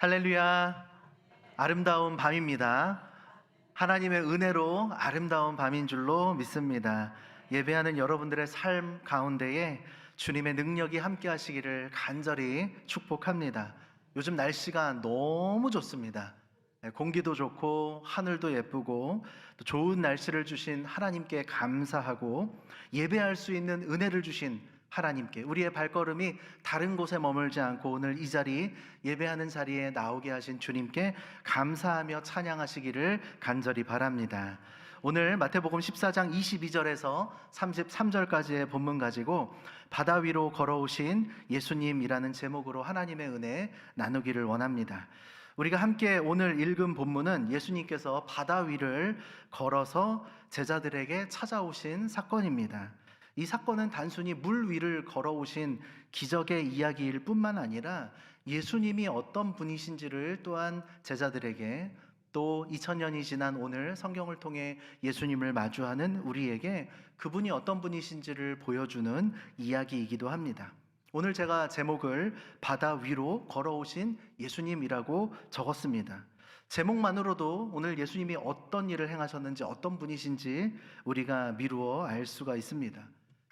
할렐루야. 아름다운 밤입니다. 하나님의 은혜로 아름다운 밤인 줄로 믿습니다. 예배하는 여러분들의 삶 가운데에 주님의 능력이 함께 하시기를 간절히 축복합니다. 요즘 날씨가 너무 좋습니다. 공기도 좋고 하늘도 예쁘고 또 좋은 날씨를 주신 하나님께 감사하고, 예배할 수 있는 은혜를 주신 하나님께 우리의 발걸음이 다른 곳에 머물지 않고 오늘 이 자리, 예배하는 자리에 나오게 하신 주님께 감사하며 찬양하시기를 간절히 바랍니다. 오늘 마태복음 14장 22절에서 33절까지의 본문 가지고 바다 위로 걸어오신 예수님이라는 제목으로 하나님의 은혜 나누기를 원합니다. 우리가 함께 오늘 읽은 본문은 예수님께서 바다 위를 걸어서 제자들에게 찾아오신 사건입니다. 이 사건은 단순히 물 위를 걸어오신 기적의 이야기일 뿐만 아니라 예수님이 어떤 분이신지를 또한 제자들에게, 또 2000년이 지난 오늘 성경을 통해 예수님을 마주하는 우리에게 그분이 어떤 분이신지를 보여주는 이야기이기도 합니다. 오늘 제가 제목을 바다 위로 걸어오신 예수님이라고 적었습니다. 제목만으로도 오늘 예수님이 어떤 일을 행하셨는지, 어떤 분이신지 우리가 미루어 알 수가 있습니다.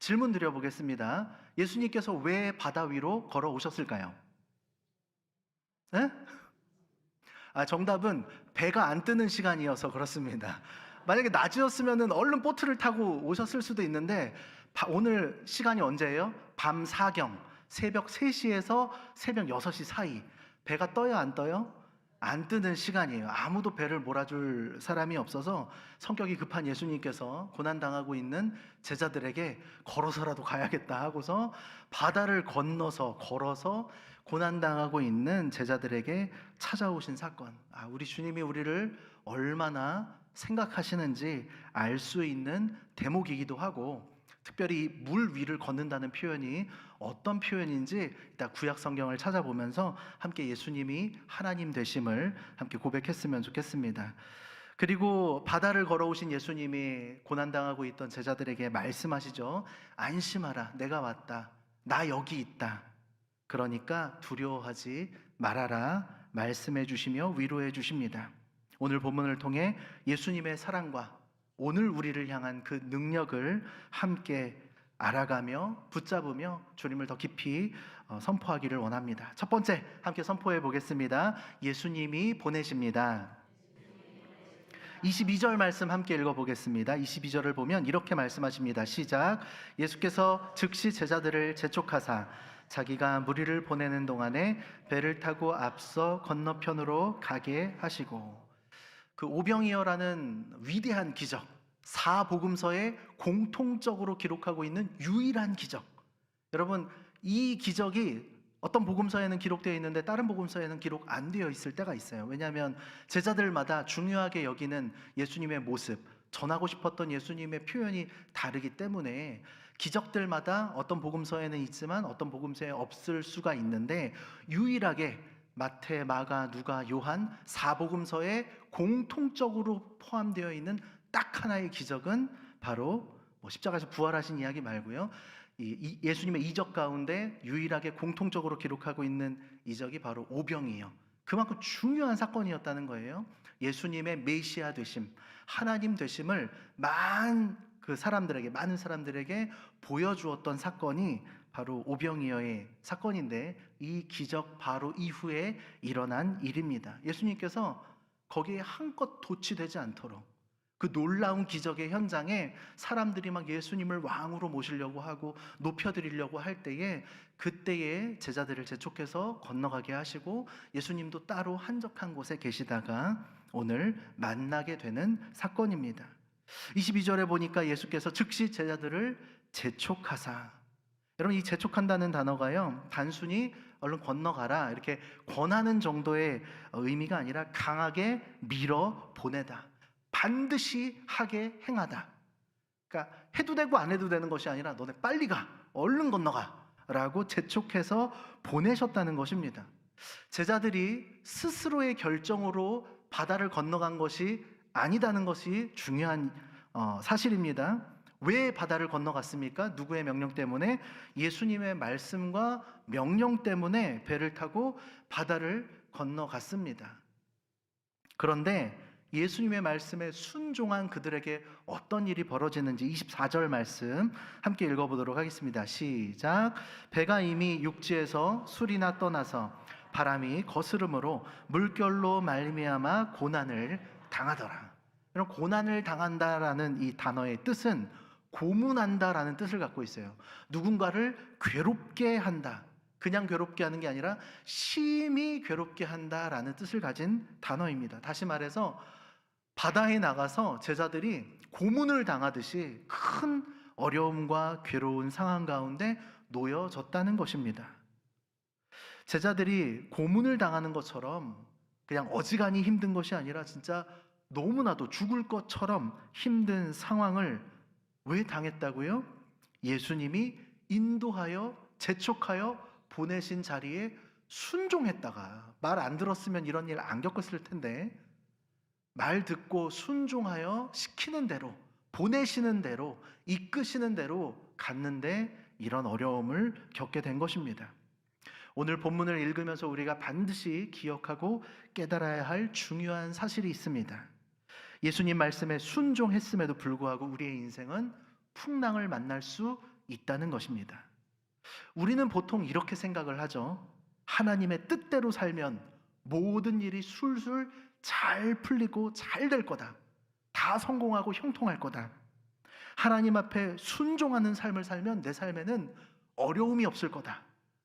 질문 드려보겠습니다. 예수님께서 왜 바다 위로 걸어오셨을까요? 네? 정답은 배가 안 뜨는 시간이어서 그렇습니다. 만약에 낮이었으면 얼른 보트를 타고 오셨을 수도 있는데, 오늘 시간이 언제예요? 밤 사경, 새벽 3시에서 새벽 6시 사이. 배가 떠요, 안 떠요? 안 뜨는 시간이에요. 아무도 배를 몰아줄 사람이 없어서 성격이 급한 예수님께서 고난당하고 있는 제자들에게 걸어서라도 가야겠다 하고서 바다를 건너서 걸어서 고난당하고 있는 제자들에게 찾아오신 사건. 우리 주님이 우리를 얼마나 생각하시는지 알 수 있는 대목이기도 하고, 특별히 물 위를 걷는다는 표현이 어떤 표현인지 이따 구약 성경을 찾아보면서 함께 예수님이 하나님 되심을 함께 고백했으면 좋겠습니다. 그리고 바다를 걸어오신 예수님이 고난당하고 있던 제자들에게 말씀하시죠. 안심하라, 내가 왔다. 나 여기 있다. 그러니까 두려워하지 말아라 말씀해 주시며 위로해 주십니다. 오늘 본문을 통해 예수님의 사랑과 오늘 우리를 향한 그 능력을 함께 알아가며 붙잡으며 주님을 더 깊이 선포하기를 원합니다. 첫 번째, 함께 선포해 보겠습니다. 예수님이 보내십니다. 22절 말씀 함께 읽어보겠습니다. 22절을 보면 이렇게 말씀하십니다. 시작. 예수께서 즉시 제자들을 재촉하사 자기가 무리를 보내는 동안에 배를 타고 앞서 건너편으로 가게 하시고, 그 오병이어라는 위대한 기적, 사복음서에 공통적으로 기록하고 있는 유일한 기적. 여러분, 이 기적이 어떤 복음서에는 기록되어 있는데 다른 복음서에는 기록 안 되어 있을 때가 있어요. 왜냐하면 제자들마다 중요하게 여기는 예수님의 모습, 전하고 싶었던 예수님의 표현이 다르기 때문에 기적들마다 어떤 복음서에는 있지만 어떤 복음서에 없을 수가 있는데, 유일하게 마태, 마가, 누가, 요한 사복음서에 공통적으로 포함되어 있는 딱 하나의 기적은 바로 십자가에서 부활하신 이야기 말고요, 예수님의 이적 가운데 유일하게 공통적으로 기록하고 있는 이적이 바로 오병이에요. 그만큼 중요한 사건이었다는 거예요. 예수님의 메시아 되심, 하나님 되심을 많은 사람들에게 보여주었던 사건이 바로 오병이어의 사건인데, 이 기적 바로 이후에 일어난 일입니다. 예수님께서 거기에 한껏 도취되지 않도록, 그 놀라운 기적의 현장에 사람들이 막 예수님을 왕으로 모시려고 하고 높여드리려고 할 때에, 그때에 제자들을 재촉해서 건너가게 하시고 예수님도 따로 한적한 곳에 계시다가 오늘 만나게 되는 사건입니다. 22절에 보니까 예수께서 즉시 제자들을 재촉하사. 여러분, 이 재촉한다는 단어가요, 단순히 얼른 건너가라 이렇게 권하는 정도의 의미가 아니라 강하게 밀어 보내다, 반드시 하게 행하다. 그러니까 해도 되고 안 해도 되는 것이 아니라 너네 빨리 가, 얼른 건너가 라고 재촉해서 보내셨다는 것입니다. 제자들이 스스로의 결정으로 바다를 건너간 것이 아니다는 것이 중요한 사실입니다. 왜 바다를 건너갔습니까? 누구의 명령 때문에? 예수님의 말씀과 명령 때문에 배를 타고 바다를 건너갔습니다. 그런데 예수님의 말씀에 순종한 그들에게 어떤 일이 벌어지는지 24절 말씀 함께 읽어보도록 하겠습니다. 시작. 배가 이미 육지에서 술이나 떠나서 바람이 거스름으로 물결로 말미암아 고난을 당하더라. 이런 고난을 당한다라는 이 단어의 뜻은 고문한다라는 뜻을 갖고 있어요. 누군가를 괴롭게 한다. 그냥 괴롭게 하는 게 아니라 심히 괴롭게 한다라는 뜻을 가진 단어입니다. 다시 말해서 바다에 나가서 제자들이 고문을 당하듯이 큰 어려움과 괴로운 상황 가운데 놓여졌다는 것입니다. 제자들이 고문을 당하는 것처럼 그냥 어지간히 힘든 것이 아니라 진짜 너무나도 죽을 것처럼 힘든 상황을 왜 당했다고요? 예수님이 인도하여 재촉하여 보내신 자리에 순종했다가 말 안 들었으면 이런 일 안 겪었을 텐데 말 듣고 순종하여 시키는 대로 보내시는 대로 이끄시는 대로 갔는데 이런 어려움을 겪게 된 것입니다. 오늘 본문을 읽으면서 우리가 반드시 기억하고 깨달아야 할 중요한 사실이 있습니다. 예수님 말씀에 순종했음에도 불구하고 우리의 인생은 풍랑을 만날 수 있다는 것입니다. 우리는 보통 이렇게 생각을 하죠. 하나님의 뜻대로 살면 모든 일이 술술 잘 풀리고 잘 될 거다. 다 성공하고 형통할 거다. 하나님 앞에 순종하는 삶을 살면 내 삶에는 어려움이 없을 거다.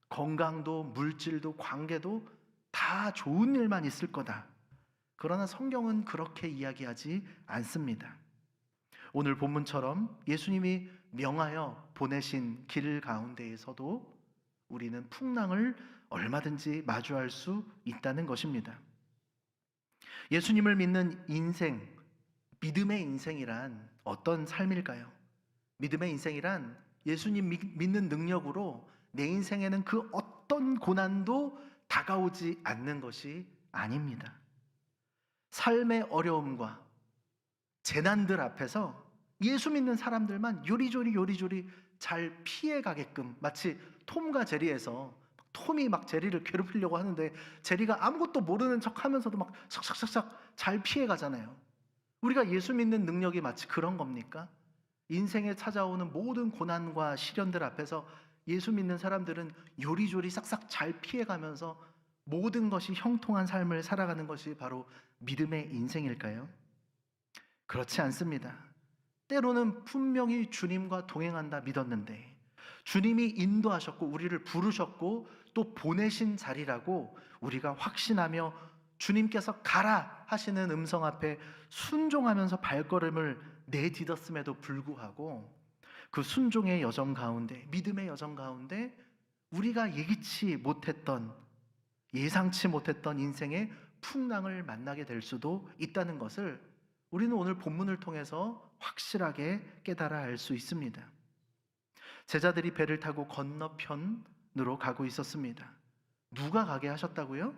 건강도 물질도 관계도 다 좋은 일만 있을 거다. 그러나 성경은 그렇게 이야기하지 않습니다. 오늘 본문처럼 예수님이 명하여 보내신 길 가운데에서도 우리는 풍랑을 얼마든지 마주할 수 있다는 것입니다. 예수님을 믿는 인생, 믿음의 인생이란 어떤 삶일까요? 믿음의 인생이란 예수님 믿는 능력으로 내 인생에는 그 어떤 고난도 다가오지 않는 것이 아닙니다. 삶의 어려움과 재난들 앞에서 예수 믿는 사람들만 요리조리 잘 피해가게끔, 마치 톰과 제리에서 톰이 막 제리를 괴롭히려고 하는데 제리가 아무것도 모르는 척 하면서도 막 싹싹싹싹 잘 피해가잖아요. 우리가 예수 믿는 능력이 마치 그런 겁니까? 인생에 찾아오는 모든 고난과 시련들 앞에서 예수 믿는 사람들은 요리조리 싹싹 잘 피해가면서 모든 것이 형통한 삶을 살아가는 것이 바로 믿음의 인생일까요? 그렇지 않습니다. 때로는 분명히 주님과 동행한다 믿었는데 주님이 인도하셨고 우리를 부르셨고 또 보내신 자리라고 우리가 확신하며 주님께서 가라 하시는 음성 앞에 순종하면서 발걸음을 내딛었음에도 불구하고 그 순종의 여정 가운데, 믿음의 여정 가운데 우리가 예상치 못했던 인생의 풍랑을 만나게 될 수도 있다는 것을 우리는 오늘 본문을 통해서 확실하게 깨달아 알 수 있습니다. 제자들이 배를 타고 건너편으로 가고 있었습니다. 누가 가게 하셨다고요?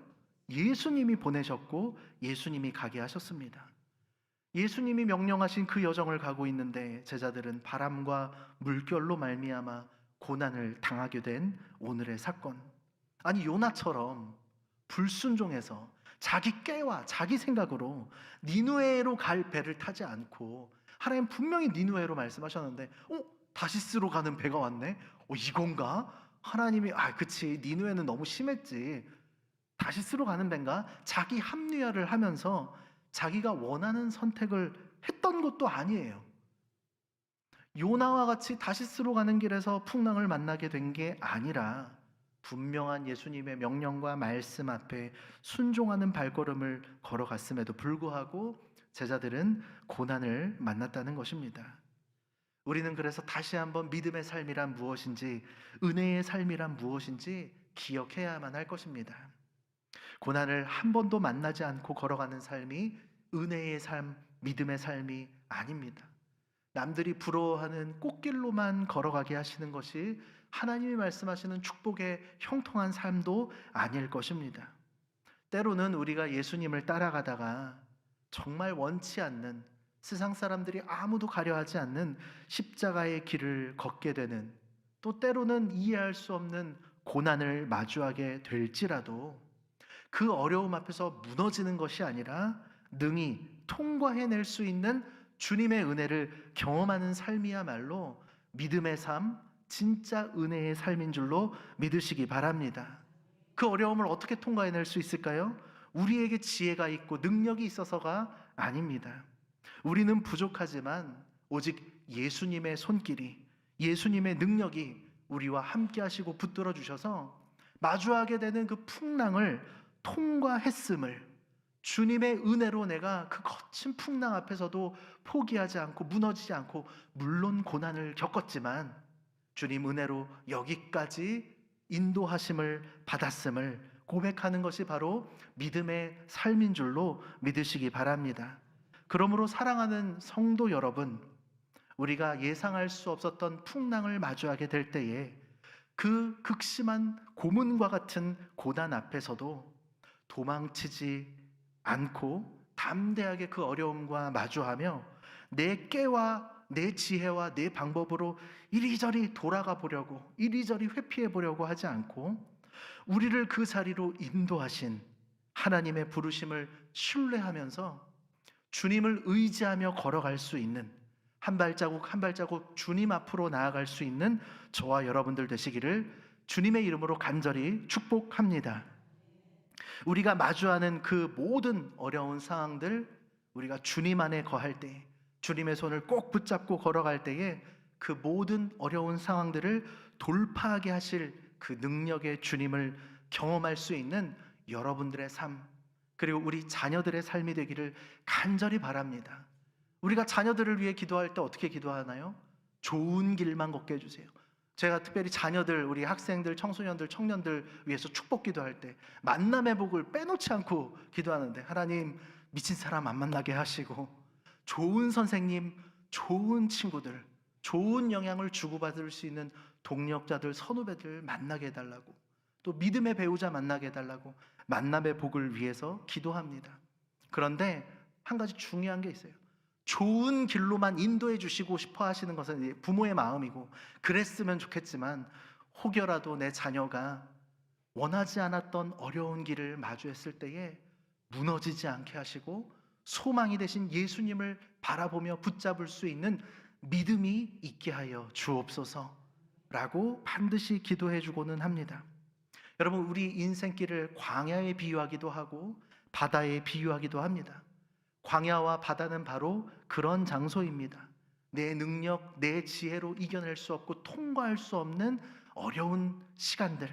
예수님이 보내셨고 예수님이 가게 하셨습니다. 예수님이 명령하신 그 여정을 가고 있는데 제자들은 바람과 물결로 말미암아 고난을 당하게 된 오늘의 사건. 아니 요나처럼 불순종해서 자기 깨와 자기 생각으로 니누에로 갈 배를 타지 않고 하나님 분명히 니누에로 말씀하셨는데 다시스로 가는 배가 왔네? 이건가? 하나님이 그치 니누에는 너무 심했지 다시스로 가는 배인가? 자기 합리화를 하면서 자기가 원하는 선택을 했던 것도 아니에요. 요나와 같이 다시스로 가는 길에서 풍랑을 만나게 된 게 아니라 분명한 예수님의 명령과 말씀 앞에 순종하는 발걸음을 걸어갔음에도 불구하고 제자들은 고난을 만났다는 것입니다. 우리는 그래서 다시 한번 믿음의 삶이란 무엇인지, 은혜의 삶이란 무엇인지 기억해야만 할 것입니다. 고난을 한 번도 만나지 않고 걸어가는 삶이 은혜의 삶, 믿음의 삶이 아닙니다. 남들이 부러워하는 꽃길로만 걸어가게 하시는 것이 하나님이 말씀하시는 축복의 형통한 삶도 아닐 것입니다. 때로는 우리가 예수님을 따라가다가 정말 원치 않는, 세상 사람들이 아무도 가려하지 않는 십자가의 길을 걷게 되는, 또 때로는 이해할 수 없는 고난을 마주하게 될지라도 그 어려움 앞에서 무너지는 것이 아니라 능히 통과해낼 수 있는 주님의 은혜를 경험하는 삶이야말로 믿음의 삶, 진짜 은혜의 삶인 줄로 믿으시기 바랍니다. 그 어려움을 어떻게 통과해낼 수 있을까요? 우리에게 지혜가 있고 능력이 있어서가 아닙니다. 우리는 부족하지만 오직 예수님의 손길이, 예수님의 능력이 우리와 함께 하시고 붙들어 주셔서 마주하게 되는 그 풍랑을 통과했음을, 주님의 은혜로 내가 그 거친 풍랑 앞에서도 포기하지 않고 무너지지 않고, 물론 고난을 겪었지만 주님 은혜로 여기까지 인도하심을 받았음을 고백하는 것이 바로 믿음의 삶인 줄로 믿으시기 바랍니다. 그러므로 사랑하는 성도 여러분, 우리가 예상할 수 없었던 풍랑을 마주하게 될 때에 그 극심한 고문과 같은 고난 앞에서도 도망치지 않고 담대하게 그 어려움과 마주하며 내 깨와 내 지혜와 내 방법으로 이리저리 돌아가 보려고, 이리저리 회피해 보려고 하지 않고 우리를 그 자리로 인도하신 하나님의 부르심을 신뢰하면서 주님을 의지하며 걸어갈 수 있는, 한 발자국 한 발자국 주님 앞으로 나아갈 수 있는 저와 여러분들 되시기를 주님의 이름으로 간절히 축복합니다. 우리가 마주하는 그 모든 어려운 상황들, 우리가 주님 안에 거할 때, 주님의 손을 꼭 붙잡고 걸어갈 때에 그 모든 어려운 상황들을 돌파하게 하실 그 능력의 주님을 경험할 수 있는 여러분들의 삶, 그리고 우리 자녀들의 삶이 되기를 간절히 바랍니다. 우리가 자녀들을 위해 기도할 때 어떻게 기도하나요? 좋은 길만 걷게 해주세요. 제가 특별히 자녀들, 우리 학생들, 청소년들, 청년들 위해서 축복 기도할 때 만남의 복을 빼놓지 않고 기도하는데, 하나님 미친 사람 안 만나게 하시고 좋은 선생님, 좋은 친구들, 좋은 영향을 주고받을 수 있는 동력자들, 선후배들 만나게 해달라고, 또 믿음의 배우자 만나게 해달라고 만남의 복을 위해서 기도합니다. 그런데 한 가지 중요한 게 있어요. 좋은 길로만 인도해 주시고 싶어 하시는 것은 부모의 마음이고 그랬으면 좋겠지만, 혹여라도 내 자녀가 원하지 않았던 어려운 길을 마주했을 때에 무너지지 않게 하시고 소망이 되신 예수님을 바라보며 붙잡을 수 있는 믿음이 있게 하여 주옵소서 라고 반드시 기도해 주고는 합니다. 여러분, 우리 인생길을 광야에 비유하기도 하고 바다에 비유하기도 합니다. 광야와 바다는 바로 그런 장소입니다. 내 능력, 내 지혜로 이겨낼 수 없고 통과할 수 없는 어려운 시간들,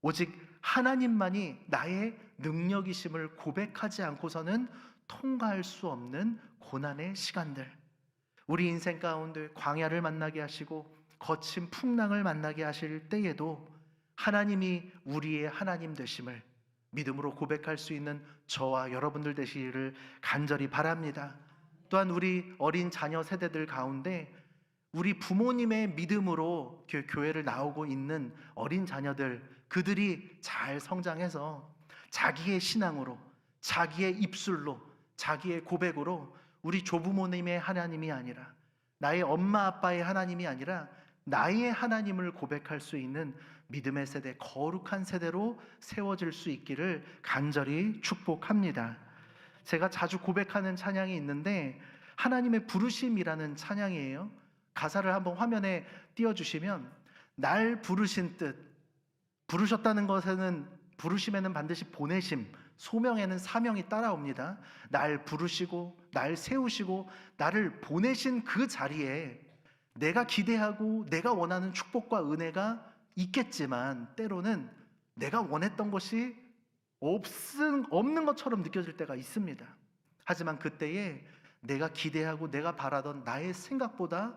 오직 하나님만이 나의 능력이심을 고백하지 않고서는 통과할 수 없는 고난의 시간들, 우리 인생 가운데 광야를 만나게 하시고 거친 풍랑을 만나게 하실 때에도 하나님이 우리의 하나님 되심을 믿음으로 고백할 수 있는 저와 여러분들 되시기를 간절히 바랍니다. 또한 우리 어린 자녀 세대들 가운데 우리 부모님의 믿음으로 교회를 나오고 있는 어린 자녀들, 그들이 잘 성장해서 자기의 신앙으로, 자기의 입술로, 자기의 고백으로 우리 조부모님의 하나님이 아니라, 나의 엄마 아빠의 하나님이 아니라 나의 하나님을 고백할 수 있는 믿음의 세대, 거룩한 세대로 세워질 수 있기를 간절히 축복합니다. 제가 자주 고백하는 찬양이 있는데 하나님의 부르심이라는 찬양이에요. 가사를 한번 화면에 띄워주시면, 날 부르신 뜻, 부르셨다는 것에는, 부르심에는 반드시 보내심, 소명에는 사명이 따라옵니다. 날 부르시고 날 세우시고 나를 보내신 그 자리에 내가 기대하고 내가 원하는 축복과 은혜가 있겠지만, 때로는 내가 원했던 것이 없는 것처럼 느껴질 때가 있습니다. 하지만 그때에 내가 기대하고 내가 바라던 나의 생각보다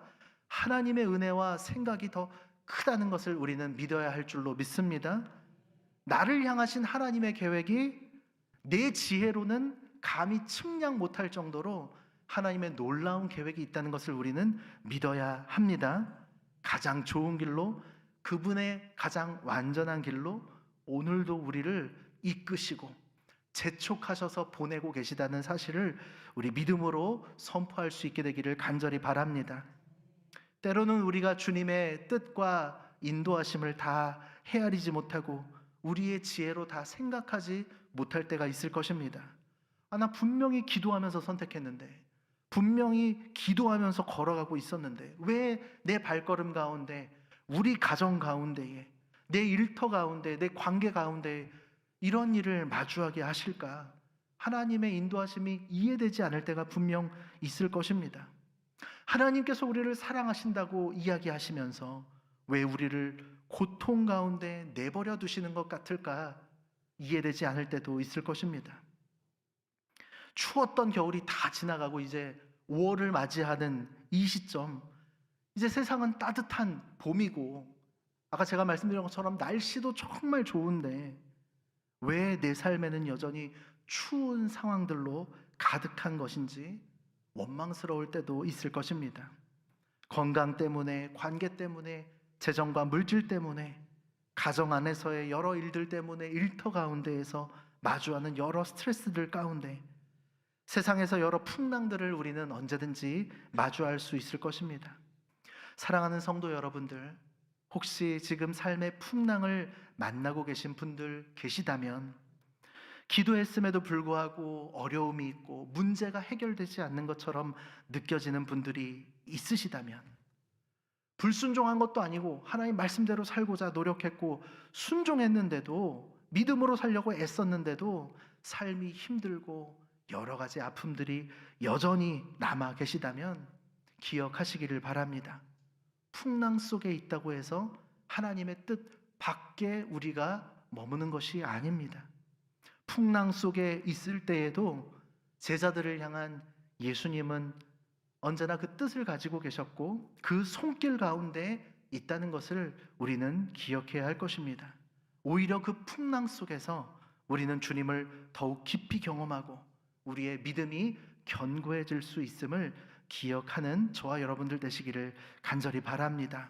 하나님의 은혜와 생각이 더 크다는 것을 우리는 믿어야 할 줄로 믿습니다. 나를 향하신 하나님의 계획이 내 지혜로는 감히 측량 못할 정도로 하나님의 놀라운 계획이 있다는 것을 우리는 믿어야 합니다. 가장 좋은 길로, 그분의 가장 완전한 길로 오늘도 우리를 이끄시고 재촉하셔서 보내고 계시다는 사실을 우리 믿음으로 선포할 수 있게 되기를 간절히 바랍니다. 때로는 우리가 주님의 뜻과 인도하심을 다 헤아리지 못하고 우리의 지혜로 다 생각하지 못할 때가 있을 것입니다. 나 분명히 기도하면서 선택했는데, 분명히 기도하면서 걸어가고 있었는데, 왜 내 발걸음 가운데, 우리 가정 가운데에, 내 일터 가운데, 내 관계 가운데 이런 일을 마주하게 하실까? 하나님의 인도하심이 이해되지 않을 때가 분명 있을 것입니다. 하나님께서 우리를 사랑하신다고 이야기하시면서 왜 우리를 고통 가운데 내버려 두시는 것 같을까? 이해되지 않을 때도 있을 것입니다. 추웠던 겨울이 다 지나가고 이제 5월을 맞이하는 이 시점, 이제 세상은 따뜻한 봄이고, 아까 제가 말씀드린 것처럼 날씨도 정말 좋은데 왜 내 삶에는 여전히 추운 상황들로 가득한 것인지 원망스러울 때도 있을 것입니다. 건강 때문에, 관계 때문에, 재정과 물질 때문에, 가정 안에서의 여러 일들 때문에, 일터 가운데에서 마주하는 여러 스트레스들 가운데 세상에서 여러 풍랑들을 우리는 언제든지 마주할 수 있을 것입니다. 사랑하는 성도 여러분들, 혹시 지금 삶의 풍랑을 만나고 계신 분들 계시다면, 기도했음에도 불구하고 어려움이 있고 문제가 해결되지 않는 것처럼 느껴지는 분들이 있으시다면, 불순종한 것도 아니고 하나님 말씀대로 살고자 노력했고 순종했는데도, 믿음으로 살려고 애썼는데도 삶이 힘들고 여러 가지 아픔들이 여전히 남아 계시다면 기억하시기를 바랍니다. 풍랑 속에 있다고 해서 하나님의 뜻 밖에 우리가 머무는 것이 아닙니다. 풍랑 속에 있을 때에도 제자들을 향한 예수님은 언제나 그 뜻을 가지고 계셨고 그 손길 가운데 있다는 것을 우리는 기억해야 할 것입니다. 오히려 그 풍랑 속에서 우리는 주님을 더욱 깊이 경험하고 우리의 믿음이 견고해질 수 있음을 기억하는 저와 여러분들 되시기를 간절히 바랍니다.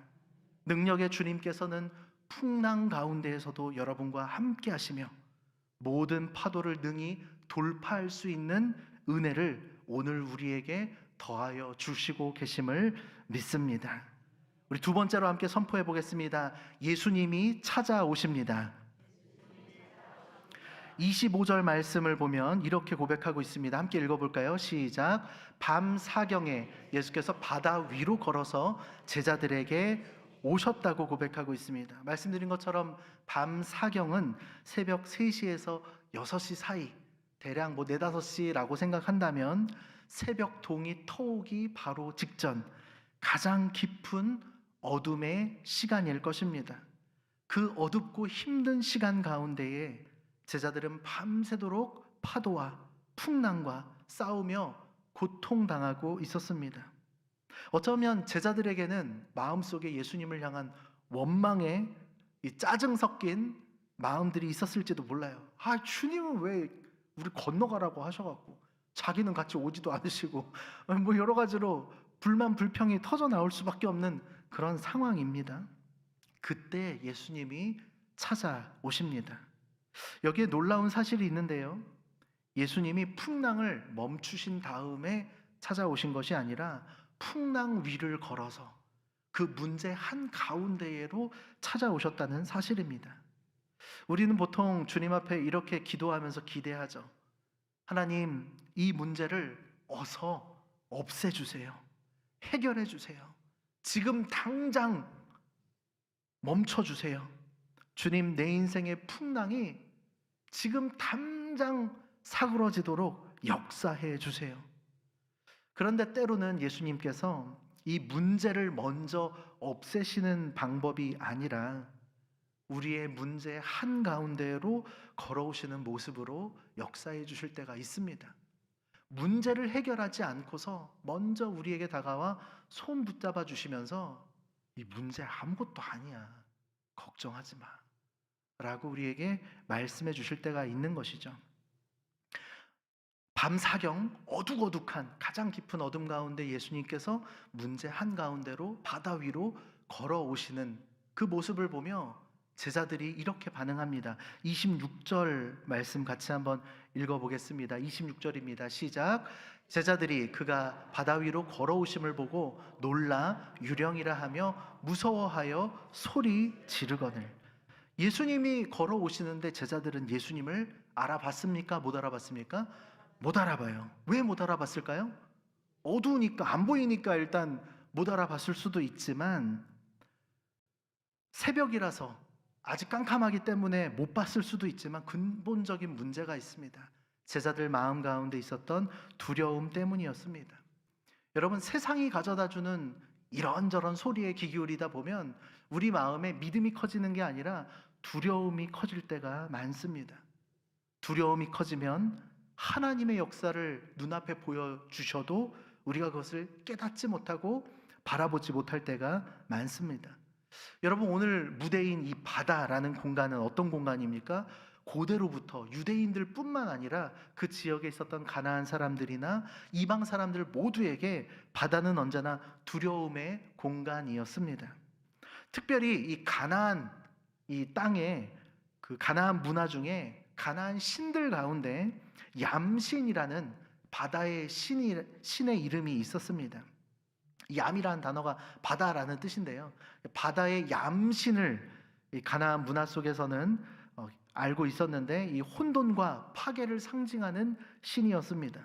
능력의 주님께서는 풍랑 가운데에서도 여러분과 함께 하시며 모든 파도를 능히 돌파할 수 있는 은혜를 오늘 우리에게 더하여 주시고 계심을 믿습니다. 우리 두 번째로 함께 선포해 보겠습니다. 예수님이 찾아오십니다. 25절 말씀을 보면 이렇게 고백하고 있습니다. 함께 읽어볼까요? 시작. 밤 사경에 예수께서 바다 위로 걸어서 제자들에게 오셨다고 고백하고 있습니다. 말씀드린 것처럼 밤 사경은 새벽 3시에서 6시 사이, 대략 4, 5시라고 생각한다면 새벽 동이 터오기 바로 직전, 가장 깊은 어둠의 시간일 것입니다. 그 어둡고 힘든 시간 가운데에 제자들은 밤새도록 파도와 풍랑과 싸우며 고통당하고 있었습니다. 어쩌면 제자들에게는 마음속에 예수님을 향한 원망의 이 짜증 섞인 마음들이 있었을지도 몰라요. 주님은 왜 우리 건너가라고 하셔갖고 자기는 같이 오지도 않으시고 여러 가지로 불만 불평이 터져 나올 수밖에 없는 그런 상황입니다. 그때 예수님이 찾아오십니다. 여기에 놀라운 사실이 있는데요, 예수님이 풍랑을 멈추신 다음에 찾아오신 것이 아니라 풍랑 위를 걸어서 그 문제 한가운데로 찾아오셨다는 사실입니다. 우리는 보통 주님 앞에 이렇게 기도하면서 기대하죠. 하나님, 이 문제를 어서 없애주세요. 해결해주세요. 지금 당장 멈춰주세요. 주님, 내 인생의 풍랑이 지금 당장 사그러지도록 역사해 주세요. 그런데 때로는 예수님께서 이 문제를 먼저 없애시는 방법이 아니라 우리의 문제 한가운데로 걸어오시는 모습으로 역사해 주실 때가 있습니다. 문제를 해결하지 않고서 먼저 우리에게 다가와 손 붙잡아 주시면서 이 문제 아무것도 아니야, 걱정하지 마 라고 우리에게 말씀해 주실 때가 있는 것이죠. 밤사경 어둑어둑한 가장 깊은 어둠 가운데 예수님께서 문제 한가운데로 바다 위로 걸어오시는 그 모습을 보며 제자들이 이렇게 반응합니다. 26절 말씀 같이 한번 읽어보겠습니다. 26절입니다. 시작. 제자들이 그가 바다 위로 걸어오심을 보고 놀라 유령이라 하며 무서워하여 소리 지르거늘. 예수님이 걸어오시는데 제자들은 예수님을 알아봤습니까? 못 알아봤습니까? 못 알아봐요. 왜 못 알아봤을까요? 어두우니까, 안 보이니까 일단 못 알아봤을 수도 있지만, 새벽이라서 아직 깜깜하기 때문에 못 봤을 수도 있지만, 근본적인 문제가 있습니다. 제자들 마음 가운데 있었던 두려움 때문이었습니다. 여러분, 세상이 가져다주는 이런저런 소리에 귀 기울이다 보면 우리 마음에 믿음이 커지는 게 아니라 두려움이 커질 때가 많습니다. 두려움이 커지면 하나님의 역사를 눈앞에 보여주셔도 우리가 그것을 깨닫지 못하고 바라보지 못할 때가 많습니다. 여러분, 오늘 무대인 이 바다라는 공간은 어떤 공간입니까? 고대로부터 유대인들 뿐만 아니라 그 지역에 있었던 가나안 사람들이나 이방 사람들 모두에게 바다는 언제나 두려움의 공간이었습니다. 특별히 이 가나안 이 땅에 그 가나안 문화 중에 가나안 신들 가운데 얌신이라는 바다의 신의 이름이 있었습니다. 얌이라는 단어가 바다라는 뜻인데요. 바다의 얌신을 이 가나안 문화 속에서는 알고 있었는데, 이 혼돈과 파괴를 상징하는 신이었습니다.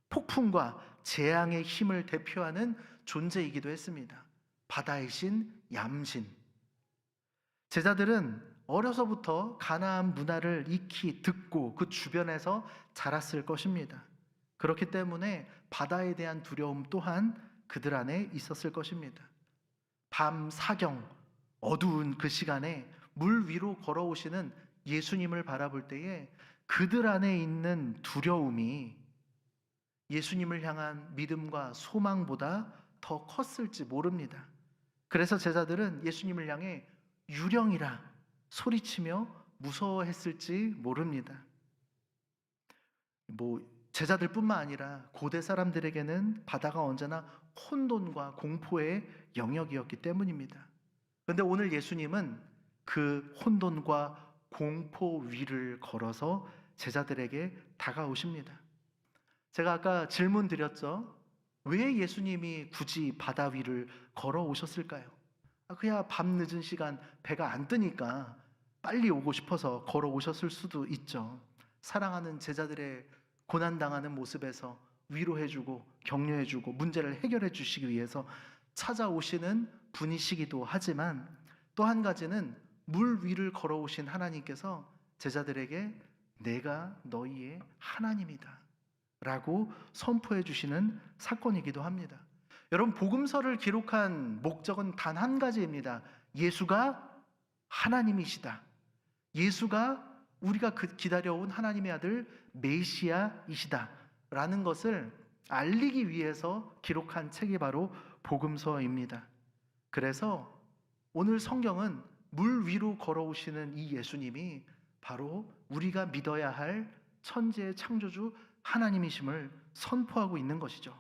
폭풍과 재앙의 힘을 대표하는 존재이기도 했습니다. 바다의 신 얌신. 제자들은 어려서부터 가나안 문화를 익히 듣고 그 주변에서 자랐을 것입니다. 그렇기 때문에 바다에 대한 두려움 또한 그들 안에 있었을 것입니다. 밤 사경, 어두운 그 시간에 물 위로 걸어오시는 예수님을 바라볼 때에 그들 안에 있는 두려움이 예수님을 향한 믿음과 소망보다 더 컸을지 모릅니다. 그래서 제자들은 예수님을 향해 유령이라 소리치며 무서워했을지 모릅니다. 제자들뿐만 아니라 고대 사람들에게는 바다가 언제나 혼돈과 공포의 영역이었기 때문입니다. 그런데 오늘 예수님은 그 혼돈과 공포 위를 걸어서 제자들에게 다가오십니다. 제가 아까 질문 드렸죠. 왜 예수님이 굳이 바다 위를 걸어오셨을까요? 그야 밤 늦은 시간 배가 안 뜨니까 빨리 오고 싶어서 걸어오셨을 수도 있죠. 사랑하는 제자들의 고난당하는 모습에서 위로해주고 격려해주고 문제를 해결해 주시기 위해서 찾아오시는 분이시기도 하지만, 또 한 가지는 물 위를 걸어오신 하나님께서 제자들에게 내가 너희의 하나님이다 라고 선포해 주시는 사건이기도 합니다. 여러분, 복음서를 기록한 목적은 단 한 가지입니다. 예수가 하나님이시다. 예수가 우리가 기다려온 하나님의 아들 메시아이시다 라는 것을 알리기 위해서 기록한 책이 바로 복음서입니다. 그래서 오늘 성경은 물 위로 걸어오시는 이 예수님이 바로 우리가 믿어야 할 천지의 창조주 하나님이심을 선포하고 있는 것이죠.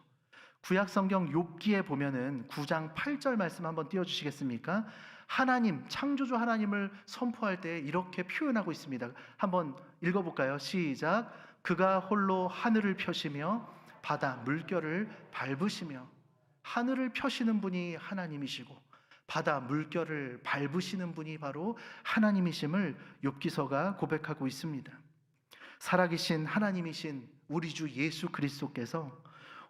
구약 성경 욥기에 보면은 9장 8절 말씀 한번 띄워주시겠습니까? 하나님, 창조주 하나님을 선포할 때 이렇게 표현하고 있습니다. 한번 읽어볼까요? 시작. 그가 홀로 하늘을 펴시며 바다 물결을 밟으시며. 하늘을 펴시는 분이 하나님이시고 바다 물결을 밟으시는 분이 바로 하나님이심을 욥기서가 고백하고 있습니다. 살아계신 하나님이신 우리 주 예수 그리스도께서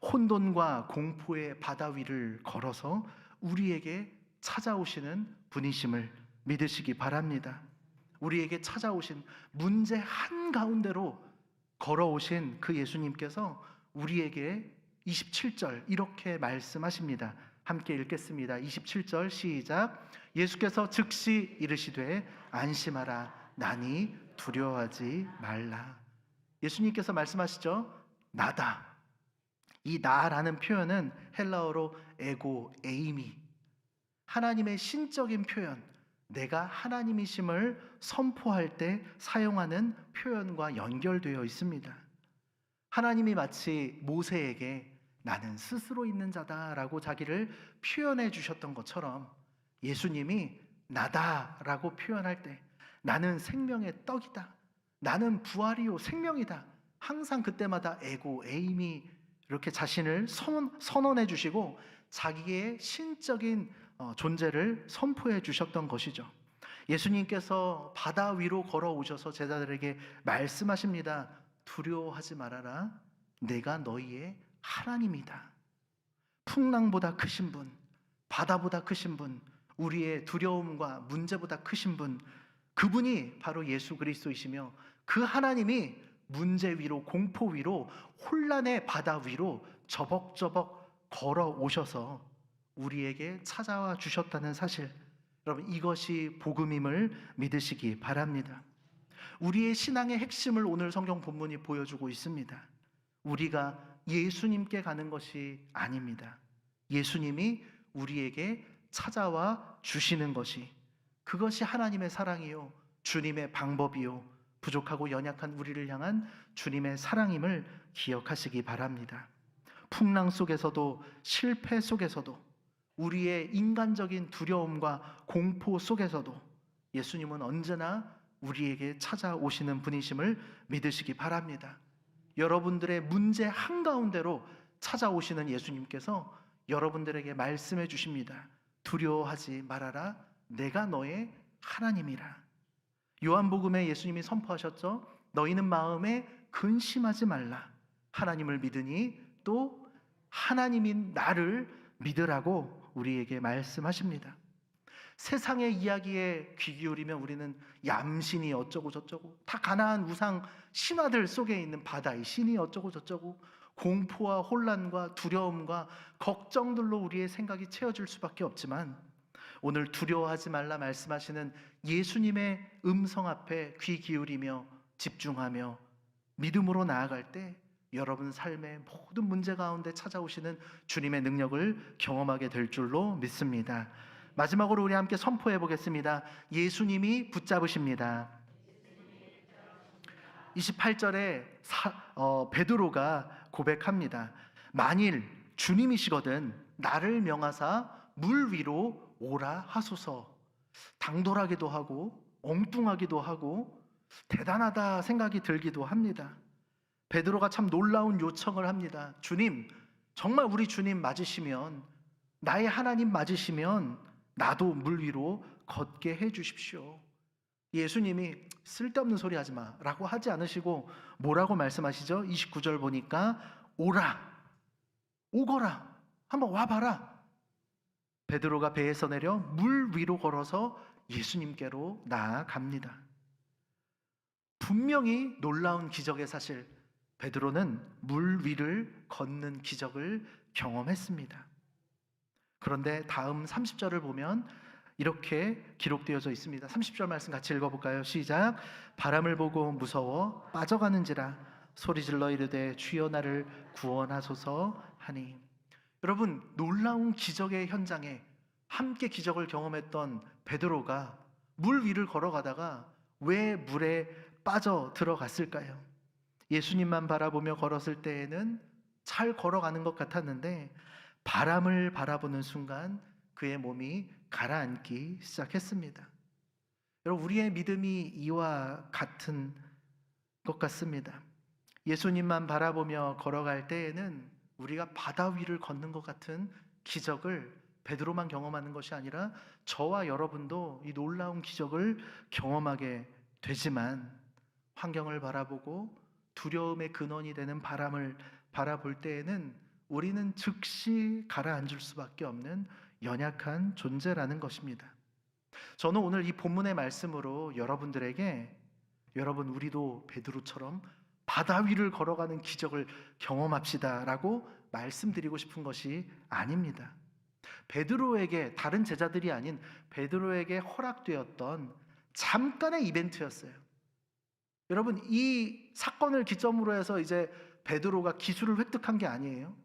혼돈과 공포의 바다 위를 걸어서 우리에게 찾아오시는 분이심을 믿으시기 바랍니다. 우리에게 찾아오신 문제 한가운데로 걸어오신 그 예수님께서 우리에게 27절 이렇게 말씀하십니다. 함께 읽겠습니다. 27절 시작. 예수께서 즉시 이르시되 안심하라 나니 두려워하지 말라. 예수님께서 말씀하시죠. 나다. 이 나라는 표현은 헬라어로 에고 에이미, 하나님의 신적인 표현, 내가 하나님이심을 선포할 때 사용하는 표현과 연결되어 있습니다. 하나님이 마치 모세에게 나는 스스로 있는 자다라고 자기를 표현해 주셨던 것처럼 예수님이 나다라고 표현할 때 나는 생명의 떡이다, 나는 부활이요 생명이다, 항상 그때마다 에고 에이미 이렇게 자신을 선언해 주시고 자기의 신적인 존재를 선포해 주셨던 것이죠. 예수님께서 바다 위로 걸어오셔서 제자들에게 말씀하십니다. 두려워하지 말아라. 내가 너희의 하나님이다. 풍랑보다 크신 분, 바다보다 크신 분, 우리의 두려움과 문제보다 크신 분, 그분이 바로 예수 그리스도이시며 그 하나님이 문제 위로, 공포 위로, 혼란의 바다 위로 저벅저벅 걸어오셔서 우리에게 찾아와 주셨다는 사실, 여러분 이것이 복음임을 믿으시기 바랍니다. 우리의 신앙의 핵심을 오늘 성경 본문이 보여주고 있습니다. 우리가 예수님께 가는 것이 아닙니다. 예수님이 우리에게 찾아와 주시는 것이, 그것이 하나님의 사랑이요, 주님의 방법이요, 부족하고 연약한 우리를 향한 주님의 사랑임을 기억하시기 바랍니다. 풍랑 속에서도, 실패 속에서도, 우리의 인간적인 두려움과 공포 속에서도 예수님은 언제나 우리에게 찾아오시는 분이심을 믿으시기 바랍니다. 여러분들의 문제 한가운데로 찾아오시는 예수님께서 여러분들에게 말씀해 주십니다. 두려워하지 말아라. 내가 너의 하나님이라. 요한복음에 예수님이 선포하셨죠. 너희는 마음에 근심하지 말라. 하나님을 믿으니 또 하나님인 나를 믿으라고 우리에게 말씀하십니다. 세상의 이야기에 귀 기울이면 우리는 얌신이 어쩌고 저쩌고, 다 가나안 우상 신화들 속에 있는 바다의 신이 어쩌고 저쩌고, 공포와 혼란과 두려움과 걱정들로 우리의 생각이 채워질 수밖에 없지만, 오늘 두려워하지 말라 말씀하시는 예수님의 음성 앞에 귀 기울이며 집중하며 믿음으로 나아갈 때 여러분 삶의 모든 문제 가운데 찾아오시는 주님의 능력을 경험하게 될 줄로 믿습니다. 마지막으로 우리 함께 선포해 보겠습니다. 예수님이 붙잡으십니다. 28절에 베드로가 고백합니다. 만일 주님이시거든 나를 명하사 물 위로 오라 하소서. 당돌하기도 하고 엉뚱하기도 하고 대단하다 생각이 들기도 합니다. 베드로가 참 놀라운 요청을 합니다. 주님, 정말 우리 주님 맞으시면, 나의 하나님 맞으시면 나도 물 위로 걷게 해 주십시오. 예수님이 쓸데없는 소리 하지 마 라고 하지 않으시고 뭐라고 말씀하시죠? 29절 보니까 오라, 오거라, 한번 와봐라. 베드로가 배에서 내려 물 위로 걸어서 예수님께로 나아갑니다. 분명히 놀라운 기적의 사실, 베드로는 물 위를 걷는 기적을 경험했습니다. 그런데 다음 30절을 보면 이렇게 기록되어져 있습니다. 30절 말씀 같이 읽어볼까요? 시작. 바람을 보고 무서워 빠져가는지라 소리질러 이르되 주여 나를 구원하소서 하니. 여러분, 놀라운 기적의 현장에 함께 기적을 경험했던 베드로가 물 위를 걸어가다가 왜 물에 빠져 들어갔을까요? 예수님만 바라보며 걸었을 때에는 잘 걸어가는 것 같았는데 바람을 바라보는 순간 그의 몸이 가라앉기 시작했습니다. 여러분, 우리의 믿음이 이와 같은 것 같습니다. 예수님만 바라보며 걸어갈 때에는 우리가 바다 위를 걷는 것 같은 기적을 베드로만 경험하는 것이 아니라 저와 여러분도 이 놀라운 기적을 경험하게 되지만, 환경을 바라보고 두려움의 근원이 되는 바람을 바라볼 때에는 우리는 즉시 가라앉을 수밖에 없는 연약한 존재라는 것입니다. 저는 오늘 이 본문의 말씀으로 여러분들에게, 여러분 우리도 베드로처럼 바다 위를 걸어가는 기적을 경험합시다 라고 말씀드리고 싶은 것이 아닙니다. 베드로에게, 다른 제자들이 아닌 베드로에게 허락되었던 잠깐의 이벤트였어요. 여러분, 이 사건을 기점으로 해서 이제 베드로가 기술을 획득한 게 아니에요.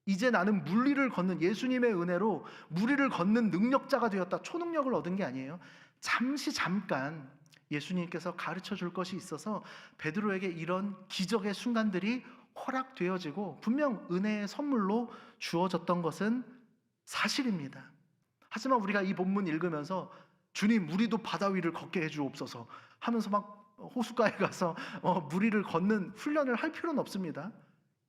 이제 나는 물 위를 걷는, 예수님의 은혜로 물 위를 걷는 능력자가 되었다, 초능력을 얻은 게 아니에요. 잠깐 예수님께서 가르쳐 줄 것이 있어서 베드로에게 이런 기적의 순간들이 허락되어지고 분명 은혜의 선물로 주어졌던 것은 사실입니다. 하지만 우리가 이 본문 읽으면서 주님 우리도 바다 위를 걷게 해주옵소서 하면서 막 호숫가에 가서 물 위를 걷는 훈련을 할 필요는 없습니다.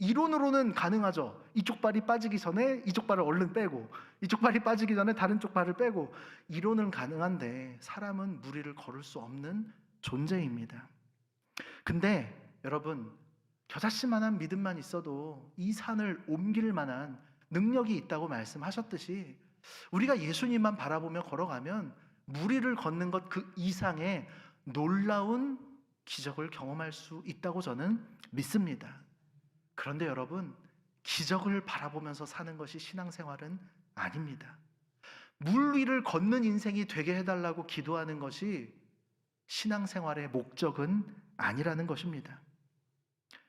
이론으로는 가능하죠. 이쪽 발이 빠지기 전에 이쪽 발을 얼른 빼고, 이쪽 발이 빠지기 전에 다른 쪽 발을 빼고, 이론은 가능한데 사람은 무리를 걸을 수 없는 존재입니다. 근데 여러분, 겨자씨만한 믿음만 있어도 이 산을 옮길 만한 능력이 있다고 말씀하셨듯이 우리가 예수님만 바라보며 걸어가면 무리를 걷는 것 그 이상의 놀라운 기적을 경험할 수 있다고 저는 믿습니다. 그런데 여러분, 기적을 바라보면서 사는 것이 신앙생활은 아닙니다. 물 위를 걷는 인생이 되게 해달라고 기도하는 것이 신앙생활의 목적은 아니라는 것입니다.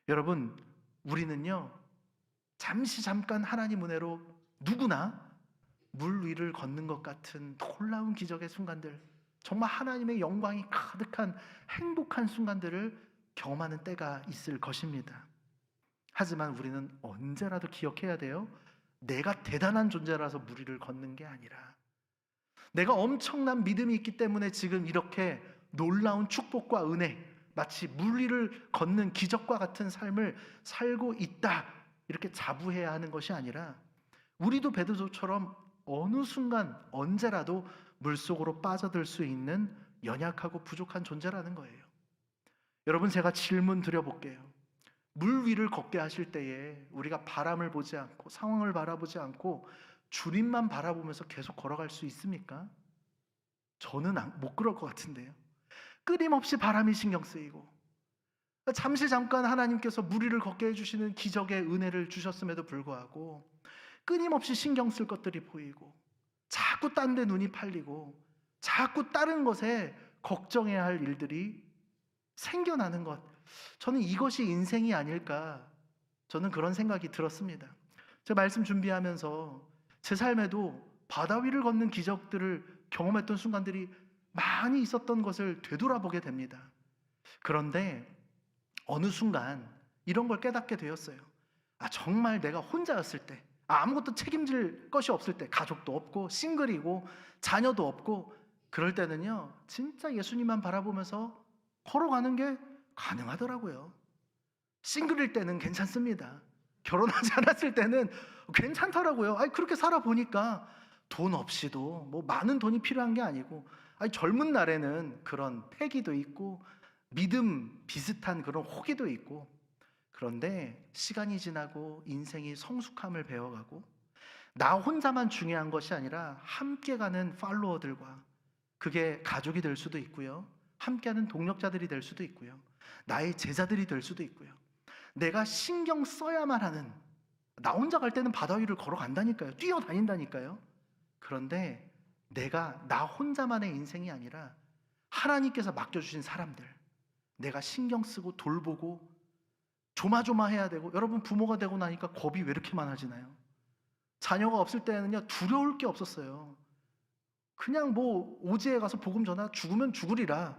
여러분, 우리는요, 잠깐 하나님 은혜로 누구나 물 위를 걷는 것 같은 놀라운 기적의 순간들, 정말 하나님의 영광이 가득한 행복한 순간들을 경험하는 때가 있을 것입니다. 하지만 우리는 언제라도 기억해야 돼요. 내가 대단한 존재라서 물 위를 걷는 게 아니라 내가 엄청난 믿음이 있기 때문에 지금 이렇게 놀라운 축복과 은혜, 마치 물 위를 걷는 기적과 같은 삶을 살고 있다, 이렇게 자부해야 하는 것이 아니라 우리도 베드로처럼 어느 순간 언제라도 물속으로 빠져들 수 있는 연약하고 부족한 존재라는 거예요. 여러분, 제가 질문 드려볼게요. 물 위를 걷게 하실 때에 우리가 바람을 보지 않고 상황을 바라보지 않고 주님만 바라보면서 계속 걸어갈 수 있습니까? 저는 못 그럴 것 같은데요. 끊임없이 바람이 신경 쓰이고, 잠깐 하나님께서 물 위를 걷게 해주시는 기적의 은혜를 주셨음에도 불구하고 끊임없이 신경 쓸 것들이 보이고, 자꾸 딴 데 눈이 팔리고, 자꾸 다른 것에 걱정해야 할 일들이 생겨나는 것, 저는 이것이 인생이 아닐까, 저는 그런 생각이 들었습니다. 제가 말씀 준비하면서 제 삶에도 바다 위를 걷는 기적들을 경험했던 순간들이 많이 있었던 것을 되돌아보게 됩니다. 그런데 어느 순간 이런 걸 깨닫게 되었어요. 정말 내가 혼자였을 때, 아무것도 책임질 것이 없을 때, 가족도 없고 싱글이고 자녀도 없고, 그럴 때는요, 진짜 예수님만 바라보면서 걸어가는 게 가능하더라고요. 싱글일 때는 괜찮습니다. 결혼하지 않았을 때는 괜찮더라고요. 그렇게 살아보니까 돈 없이도 뭐 많은 돈이 필요한 게 아니고, 젊은 날에는 그런 패기도 있고 믿음 비슷한 그런 호기도 있고, 그런데 시간이 지나고 인생이 성숙함을 배워가고 나 혼자만 중요한 것이 아니라 함께 가는 팔로워들과, 그게 가족이 될 수도 있고요, 함께하는 동력자들이 될 수도 있고요, 나의 제자들이 될 수도 있고요, 내가 신경 써야만 하는, 나 혼자 갈 때는 바다 위를 걸어간다니까요, 뛰어다닌다니까요. 그런데 내가 나 혼자만의 인생이 아니라 하나님께서 맡겨주신 사람들, 내가 신경 쓰고 돌보고 조마조마해야 되고, 여러분, 부모가 되고 나니까 겁이 왜 이렇게 많아지나요? 자녀가 없을 때는요, 두려울 게 없었어요. 그냥 뭐 오지에 가서 복음 전하, 죽으면 죽으리라.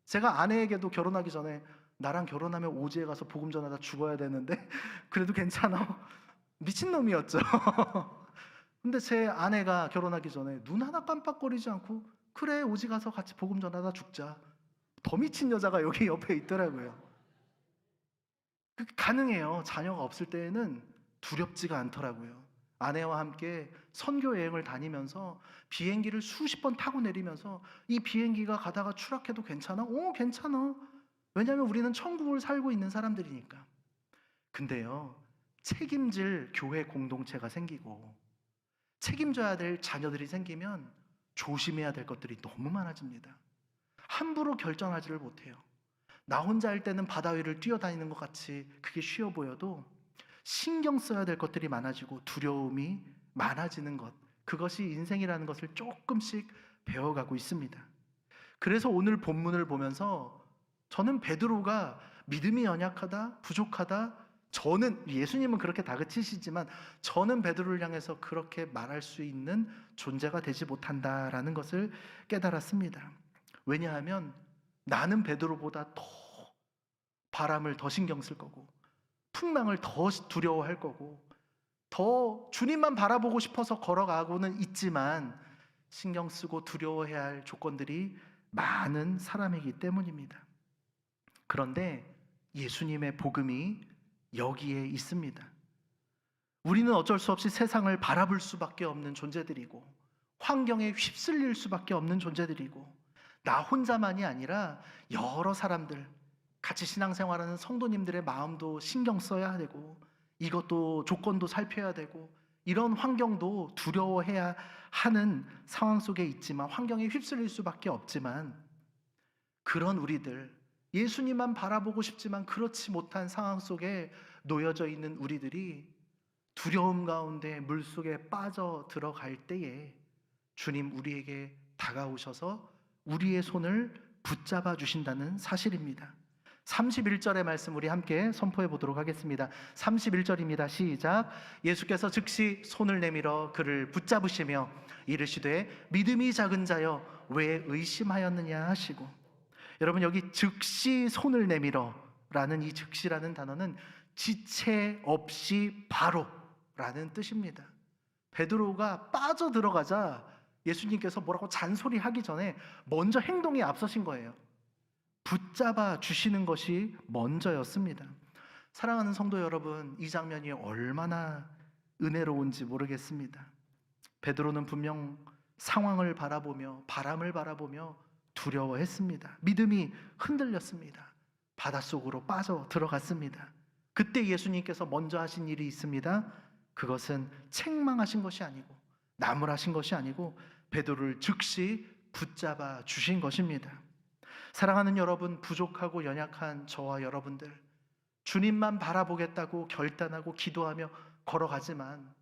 제가 아내에게도 결혼하기 전에 나랑 결혼하면 오지에 가서 복음 전하다 죽어야 되는데 그래도 괜찮아, 미친놈이었죠. 근데 제 아내가 결혼하기 전에 눈 하나 깜빡거리지 않고, 그래, 오지 가서 같이 복음 전하다 죽자. 더 미친 여자가 여기 옆에 있더라고요. 가능해요. 자녀가 없을 때에는 두렵지가 않더라고요. 아내와 함께 선교 여행을 다니면서 비행기를 수십 번 타고 내리면서, 이 비행기가 가다가 추락해도 괜찮아? 괜찮아. 왜냐하면 우리는 천국을 살고 있는 사람들이니까. 근데요, 책임질 교회 공동체가 생기고 책임져야 될 자녀들이 생기면 조심해야 될 것들이 너무 많아집니다. 함부로 결정하지를 못해요. 나 혼자 할 때는 바다 위를 뛰어다니는 것 같이 그게 쉬워 보여도 신경 써야 될 것들이 많아지고 두려움이 많아지는 것, 그것이 인생이라는 것을 조금씩 배워가고 있습니다. 그래서 오늘 본문을 보면서 저는 베드로가 믿음이 연약하다, 부족하다, 저는, 예수님은 그렇게 다그치시지만 저는 베드로를 향해서 그렇게 말할 수 있는 존재가 되지 못한다라는 것을 깨달았습니다. 왜냐하면 나는 베드로보다 더 바람을 더 신경 쓸 거고, 풍랑을 더 두려워할 거고, 더 주님만 바라보고 싶어서 걸어가고는 있지만 신경 쓰고 두려워해야 할 조건들이 많은 사람이기 때문입니다. 그런데 예수님의 복음이 여기에 있습니다. 우리는 어쩔 수 없이 세상을 바라볼 수밖에 없는 존재들이고 환경에 휩쓸릴 수밖에 없는 존재들이고 나 혼자만이 아니라 여러 사람들, 같이 신앙생활하는 성도님들의 마음도 신경 써야 되고 이것도 조건도 살펴야 되고 이런 환경도 두려워해야 하는 상황 속에 있지만 환경에 휩쓸릴 수밖에 없지만 그런 우리들, 예수님만 바라보고 싶지만 그렇지 못한 상황 속에 놓여져 있는 우리들이 두려움 가운데 물속에 빠져 들어갈 때에 주님 우리에게 다가오셔서 우리의 손을 붙잡아 주신다는 사실입니다. 31절의 말씀 우리 함께 선포해 보도록 하겠습니다. 31절입니다. 시작. 예수께서 즉시 손을 내밀어 그를 붙잡으시며 이르시되 믿음이 작은 자여 왜 의심하였느냐 하시고. 여러분 여기 즉시 손을 내밀어 라는 이 즉시라는 단어는 지체 없이 바로 라는 뜻입니다. 베드로가 빠져들어가자 예수님께서 뭐라고 잔소리하기 전에 먼저 행동에 앞서신 거예요. 붙잡아 주시는 것이 먼저였습니다. 사랑하는 성도 여러분, 이 장면이 얼마나 은혜로운지 모르겠습니다. 베드로는 분명 상황을 바라보며 바람을 바라보며 두려워했습니다. 믿음이 흔들렸습니다. 바닷속으로 빠져 들어갔습니다. 그때 예수님께서 먼저 하신 일이 있습니다. 그것은 책망하신 것이 아니고 나무라신 것이 아니고 베드로를 즉시 붙잡아 주신 것입니다. 사랑하는 여러분, 부족하고 연약한 저와 여러분들, 주님만 바라보겠다고 결단하고 기도하며 걸어가지만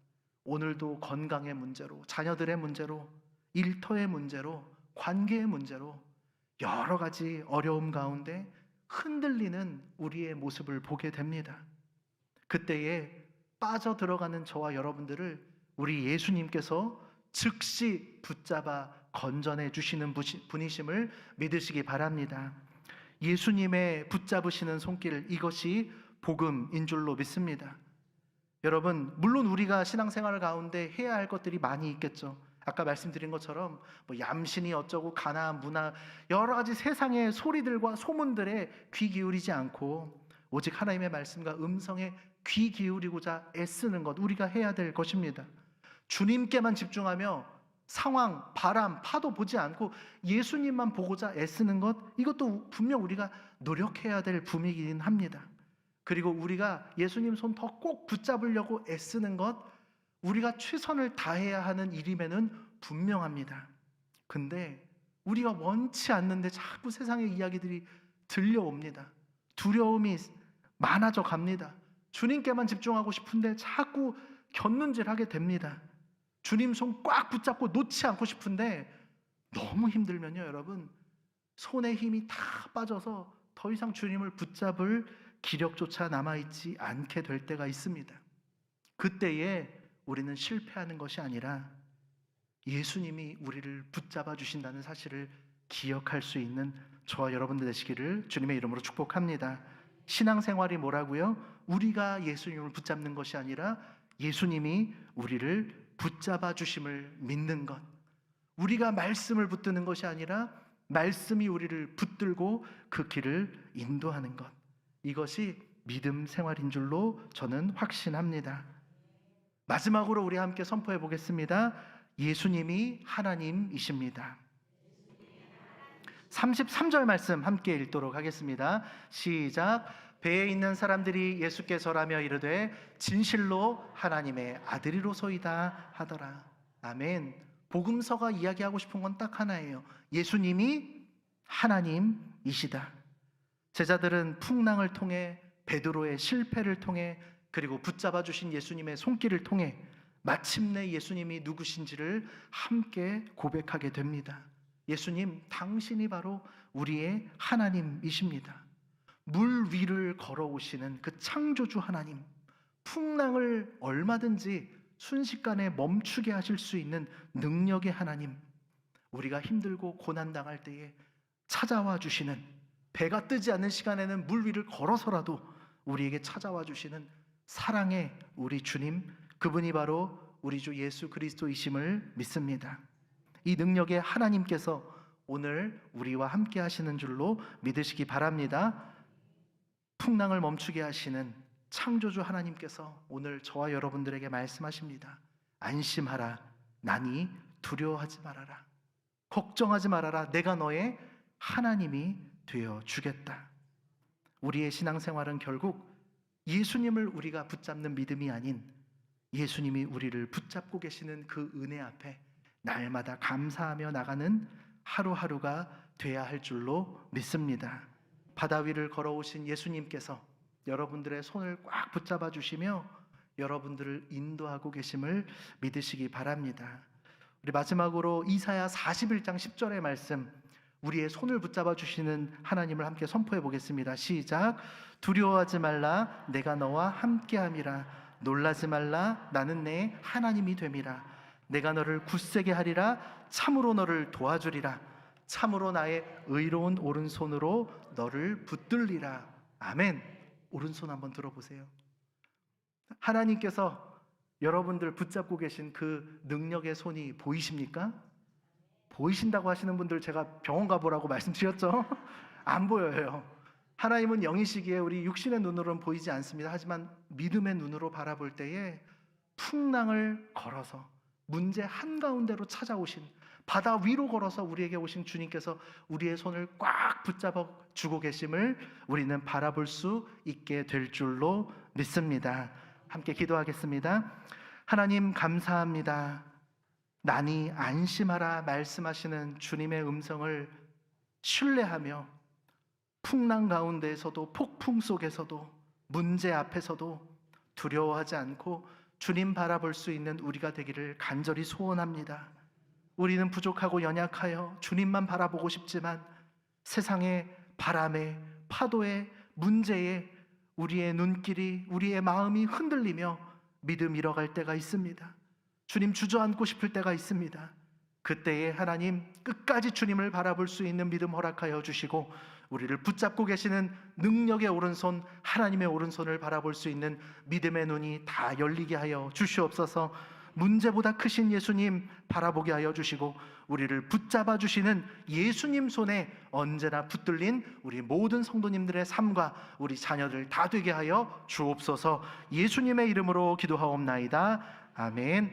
오늘도 건강의 문제로, 자녀들의 문제로, 일터의 문제로, 관계의 문제로 여러 가지 어려움 가운데 흔들리는 우리의 모습을 보게 됩니다. 그때에 빠져들어가는 저와 여러분들을 우리 예수님께서 즉시 붙잡아 건져내 주시는 분이심을 믿으시기 바랍니다. 예수님의 붙잡으시는 손길, 이것이 복음인 줄로 믿습니다. 여러분, 물론 우리가 신앙생활 가운데 해야 할 것들이 많이 있겠죠. 아까 말씀드린 것처럼 뭐 얌신이 어쩌고 가나안 문화 여러 가지 세상의 소리들과 소문들에 귀 기울이지 않고 오직 하나님의 말씀과 음성에 귀 기울이고자 애쓰는 것, 우리가 해야 될 것입니다. 주님께만 집중하며 상황, 바람, 파도 보지 않고 예수님만 보고자 애쓰는 것, 이것도 분명 우리가 노력해야 될 부분이긴 합니다. 그리고 우리가 예수님 손 더 꼭 붙잡으려고 애쓰는 것, 우리가 최선을 다해야 하는 일임에는 분명합니다. 근데 우리가 원치 않는데 자꾸 세상의 이야기들이 들려옵니다. 두려움이 많아져 갑니다. 주님께만 집중하고 싶은데 자꾸 곁눈질하게 됩니다. 주님 손 꽉 붙잡고 놓지 않고 싶은데 너무 힘들면요, 여러분, 손에 힘이 다 빠져서 더 이상 주님을 붙잡을 기력조차 남아있지 않게 될 때가 있습니다. 그때에 우리는 실패하는 것이 아니라 예수님이 우리를 붙잡아 주신다는 사실을 기억할 수 있는 저와 여러분들 되시기를 주님의 이름으로 축복합니다. 신앙생활이 뭐라고요? 우리가 예수님을 붙잡는 것이 아니라 예수님이 우리를 붙잡아 주심을 믿는 것, 우리가 말씀을 붙드는 것이 아니라 말씀이 우리를 붙들고 그 길을 인도하는 것, 이것이 믿음 생활인 줄로 저는 확신합니다. 마지막으로 우리 함께 선포해 보겠습니다. 예수님이 하나님이십니다. 33절 말씀 함께 읽도록 하겠습니다. 시작. 배에 있는 사람들이 예수께서라며 이르되 진실로 하나님의 아들이로소이다 하더라. 아멘. 복음서가 이야기하고 싶은 건 딱 하나예요. 예수님이 하나님이시다. 제자들은 풍랑을 통해, 베드로의 실패를 통해, 그리고 붙잡아 주신 예수님의 손길을 통해 마침내 예수님이 누구신지를 함께 고백하게 됩니다. 예수님, 당신이 바로 우리의 하나님이십니다. 물 위를 걸어오시는 그 창조주 하나님, 풍랑을 얼마든지 순식간에 멈추게 하실 수 있는 능력의 하나님, 우리가 힘들고 고난당할 때에 찾아와 주시는, 배가 뜨지 않는 시간에는 물 위를 걸어서라도 우리에게 찾아와 주시는 사랑의 우리 주님, 그분이 바로 우리 주 예수 그리스도이심을 믿습니다. 이 능력의 하나님께서 오늘 우리와 함께 하시는 줄로 믿으시기 바랍니다. 풍랑을 멈추게 하시는 창조주 하나님께서 오늘 저와 여러분들에게 말씀하십니다. 안심하라. 나니 두려워하지 말아라. 걱정하지 말아라. 내가 너의 하나님이 되어 주겠다. 우리의 신앙생활은 결국 예수님을 우리가 붙잡는 믿음이 아닌 예수님이 우리를 붙잡고 계시는 그 은혜 앞에 날마다 감사하며 나가는 하루하루가 돼야 할 줄로 믿습니다. 바다 위를 걸어오신 예수님께서 여러분들의 손을 꽉 붙잡아 주시며 여러분들을 인도하고 계심을 믿으시기 바랍니다. 우리 마지막으로 이사야 41장 10절의 말씀, 우리의 손을 붙잡아 주시는 하나님을 함께 선포해 보겠습니다. 시작. 두려워하지 말라. 내가 너와 함께함이라. 놀라지 말라. 나는 내 하나님이 됨이라. 내가 너를 굳세게 하리라. 참으로 너를 도와주리라. 참으로 나의 의로운 오른손으로 너를 붙들리라. 아멘. 오른손 한번 들어보세요. 하나님께서 여러분들 붙잡고 계신 그 능력의 손이 보이십니까? 보이신다고 하시는 분들 제가 병원 가보라고 말씀드렸죠? 안 보여요. 하나님은 영이시기에 우리 육신의 눈으로는 보이지 않습니다. 하지만 믿음의 눈으로 바라볼 때에 풍랑을 걸어서 문제 한가운데로 찾아오신, 바다 위로 걸어서 우리에게 오신 주님께서 우리의 손을 꽉 붙잡아 주고 계심을 우리는 바라볼 수 있게 될 줄로 믿습니다. 함께 기도하겠습니다. 하나님 감사합니다. 나니 안심하라 말씀하시는 주님의 음성을 신뢰하며 풍랑 가운데에서도, 폭풍 속에서도, 문제 앞에서도 두려워하지 않고 주님 바라볼 수 있는 우리가 되기를 간절히 소원합니다. 우리는 부족하고 연약하여 주님만 바라보고 싶지만 세상의 바람에, 파도에, 문제에 우리의 눈길이, 우리의 마음이 흔들리며 믿음 잃어갈 때가 있습니다. 주님 주저앉고 싶을 때가 있습니다. 그때에 하나님 끝까지 주님을 바라볼 수 있는 믿음 허락하여 주시고 우리를 붙잡고 계시는 능력의 오른손, 하나님의 오른손을 바라볼 수 있는 믿음의 눈이 다 열리게 하여 주시옵소서. 문제보다 크신 예수님 바라보게 하여 주시고 우리를 붙잡아 주시는 예수님 손에 언제나 붙들린 우리 모든 성도님들의 삶과 우리 자녀들 다 되게 하여 주옵소서. 예수님의 이름으로 기도하옵나이다. 아멘.